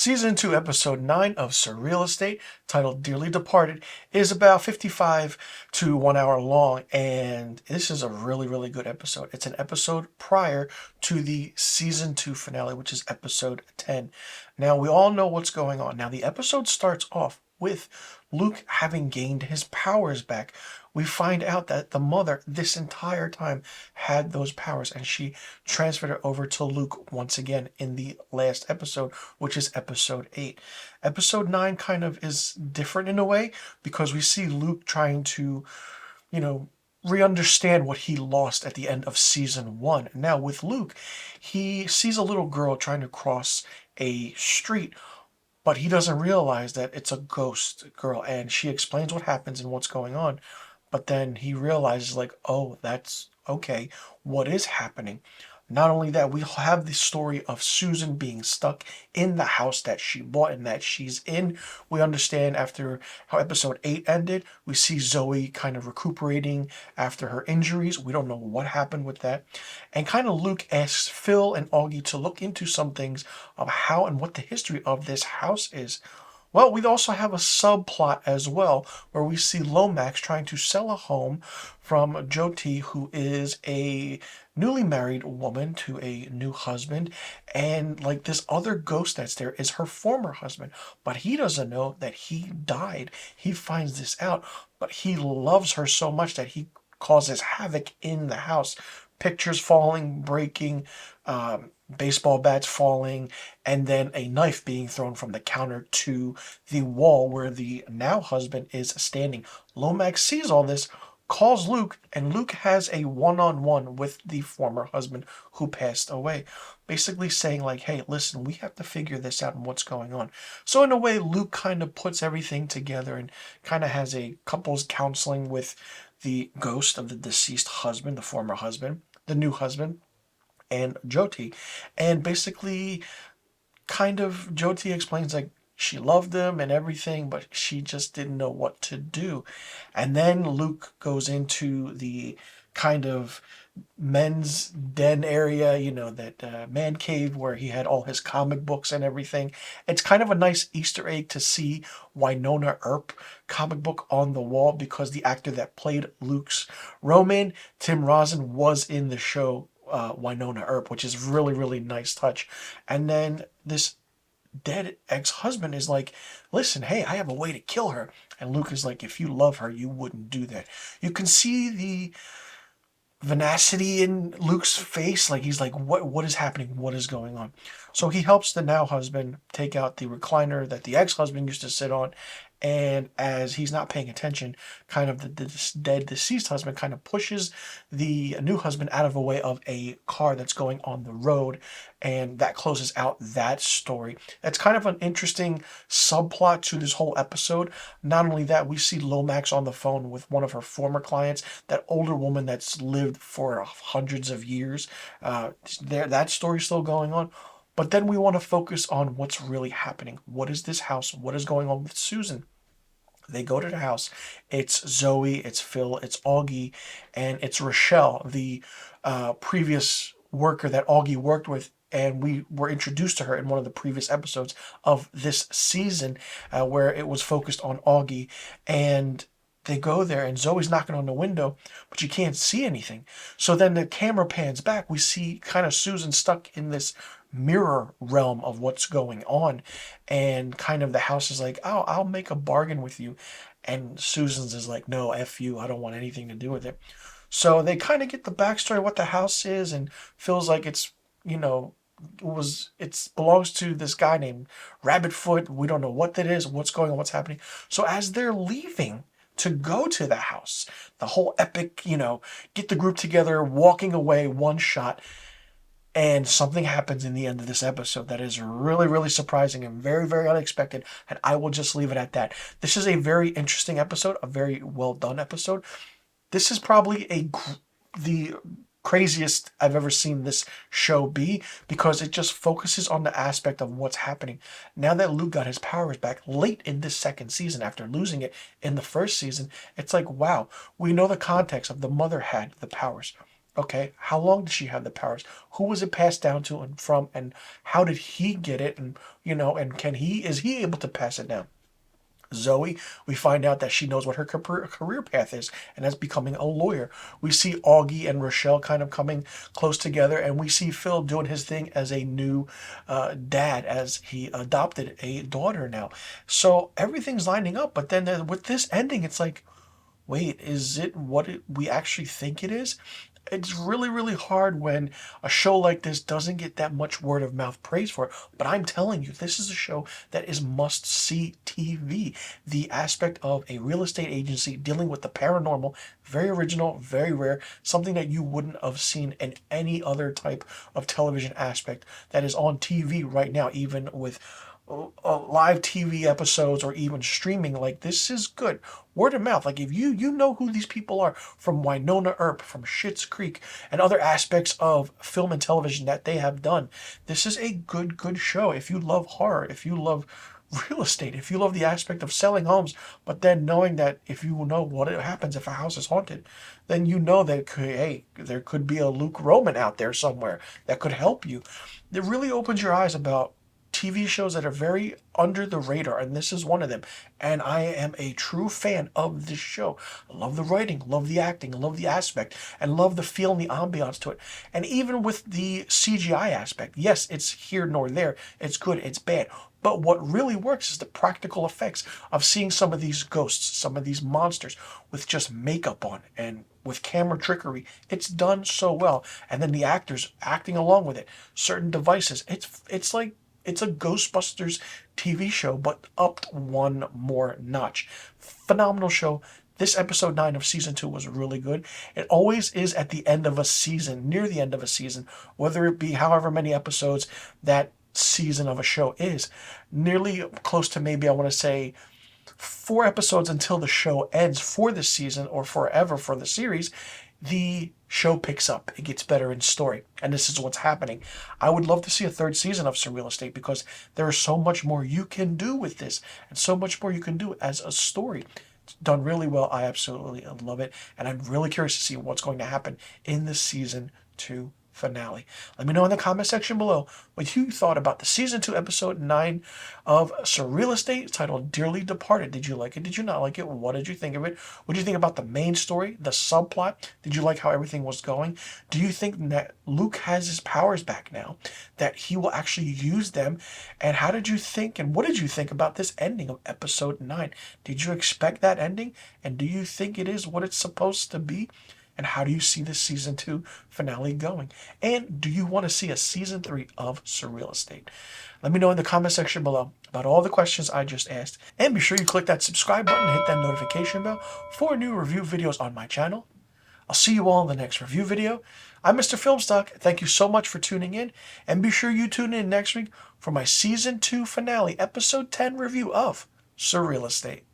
Season 2, Episode 9 of Surreal Estate, titled Dearly Departed, is about 55 to 1 hour long, and this is a really, really good episode. It's an episode prior to the Season 2 finale, which is Episode 10. Now, we all know what's going on. Now, the episode starts off with Luke having gained his powers back. We find out that the mother this entire time had those powers, and she transferred it over to Luke once again in the last episode, which is episode 8. Episode 9 kind of is different in a way because we see Luke trying to, re-understand what he lost at the end of season 1. Now with Luke, he sees a little girl trying to cross a street, but he doesn't realize that it's a ghost girl, and she explains what happens and what's going on. But then he realizes, like, oh, that's okay. What is happening? Not only that, we have the story of Susan being stuck in the house that she bought and that she's in. We understand after how episode 8 ended, we see Zoe kind of recuperating after her injuries. We don't know what happened with that. And kind of Luke asks Phil and Augie to look into some things of how and what the history of this house is. Well, we also have a subplot as well, where we see Lomax trying to sell a home from Jyoti, who is a newly married woman to a new husband, and like this other ghost that's there is her former husband, but he doesn't know that he died. He finds this out, but he loves her so much that he causes havoc in the house. Pictures falling, breaking, baseball bats falling, and then a knife being thrown from the counter to the wall where the now husband is standing. Lomax sees all this, calls Luke, and Luke has a one-on-one with the former husband who passed away, basically saying like, hey, listen, we have to figure this out and what's going on. So in a way, Luke kind of puts everything together and kind of has a couples counseling with the ghost of the deceased husband, the former husband, the new husband, and Jyoti. And basically, kind of, Jyoti explains like she loved him and everything, but she just didn't know what to do. And then Luke goes into the kind of men's den area, that man cave where he had all his comic books and everything. It's kind of a nice Easter egg to see Winona Earp comic book on the wall because the actor that played Luke's Roman, Tim Rosen, was in the show Winona Earp, which is really, really nice touch. And then this dead ex-husband is like, listen, hey, I have a way to kill her. And Luke is like, if you love her, you wouldn't do that. You can see the venacity in Luke's face, like he's like, what is happening, what is going on? So he helps the now husband take out the recliner that the ex-husband used to sit on, and as he's not paying attention, kind of the dead deceased husband kind of pushes the new husband out of the way of a car that's going on the road, and that closes out that story. That's kind of an interesting subplot to this whole episode. Not only that, we see Lomax on the phone with one of her former clients, that older woman that's lived for hundreds of years. That story's still going on. But then we want to focus on what's really happening. What is this house? What is going on with Susan? They go to the house. It's Zoe, it's Phil, it's Augie, and it's Rochelle, the previous worker that Augie worked with. And we were introduced to her in one of the previous episodes of this season where it was focused on Augie. And they go there, and Zoe's knocking on the window, but you can't see anything. So then the camera pans back. We see kind of Susan stuck in this mirror realm of what's going on, and kind of the house is like, oh, I'll make a bargain with you, and Susan's is like, no, F you, I don't want anything to do with it. So they kind of get the backstory of what the house is, and feels like it's, it belongs to this guy named Rabbitfoot. We don't know what that is, what's going on, what's happening. So as they're leaving to go to the house, the whole epic, get the group together, walking away, one shot, and something happens in the end of this episode that is really, really surprising and very, very unexpected, and I will just leave it at that. This is a very interesting episode, a very well done episode. This is probably the craziest I've ever seen this show be, because it just focuses on the aspect of what's happening. Now that Luke got his powers back late in this second season after losing it in the first season, it's like, wow, we know the context of the mother had the powers. Okay, how long did she have the powers? Who was it passed down to and from, and how did he get it? And and is he able to pass it down? Zoe, we find out that she knows what her career path is, and that's becoming a lawyer. We see Augie and Rochelle kind of coming close together, and we see Phil doing his thing as a new dad, as he adopted a daughter now. So everything's lining up, but then with this ending, it's like, wait, is it what we actually think it is? It's really, really hard when a show like this doesn't get that much word of mouth praise for it. But I'm telling you, this is a show that is must see TV. The aspect of a real estate agency dealing with the paranormal, very original, very rare, something that you wouldn't have seen in any other type of television aspect that is on TV right now, even with live TV episodes or even streaming. Like, this is good word of mouth. Like, if you know who these people are from Winona Earp, from Schitt's Creek, and other aspects of film and television that they have done, this is a good show. If you love horror, if you love real estate, if you love the aspect of selling homes, but then knowing that if you know what happens if a house is haunted, then you know that hey, there could be a Luke Roman out there somewhere that could help you. It really opens your eyes about TV shows that are very under the radar, and this is one of them. And I am a true fan of this show. I love the writing, love the acting, love the aspect, and love the feel and the ambiance to it. And even with the CGI aspect, yes, it's here nor there. It's good, it's bad. But what really works is the practical effects of seeing some of these ghosts, some of these monsters with just makeup on and with camera trickery. It's done so well. And then the actors acting along with it, certain devices. It's like it's a Ghostbusters TV show, but upped one more notch. Phenomenal show. This episode 9 of season 2 was really good. It always is at the end of a season, near the end of a season, whether it be however many episodes that season of a show is. Nearly close to, maybe I want to say, 4 episodes until the show ends for the season or forever for the series. The show picks up. It gets better in story. And this is what's happening. I would love to see a 3rd season of Surreal Estate because there is so much more you can do with this and so much more you can do as a story. It's done really well. I absolutely love it. And I'm really curious to see what's going to happen in the season 2 finale. Let me know in the comment section below what you thought about the season 2 episode 9 of Surreal Estate titled Dearly Departed. Did you like it? Did you not like it? What did you think of it? What do you think about the main story, the subplot? Did you like how everything was going? Do you think that Luke has his powers back now, that he will actually use them? And how did you think, and what did you think about this ending of episode 9? Did you expect that ending? And do you think it is what it's supposed to be? And how do you see this season 2 finale going? And do you want to see a season 3 of Surreal Estate? Let me know in the comment section below about all the questions I just asked. And be sure you click that subscribe button and hit that notification bell for new review videos on my channel. I'll see you all in the next review video. I'm Mr. Filmstock. Thank you so much for tuning in. And be sure you tune in next week for my season 2 finale, episode 10 review of Surreal Estate.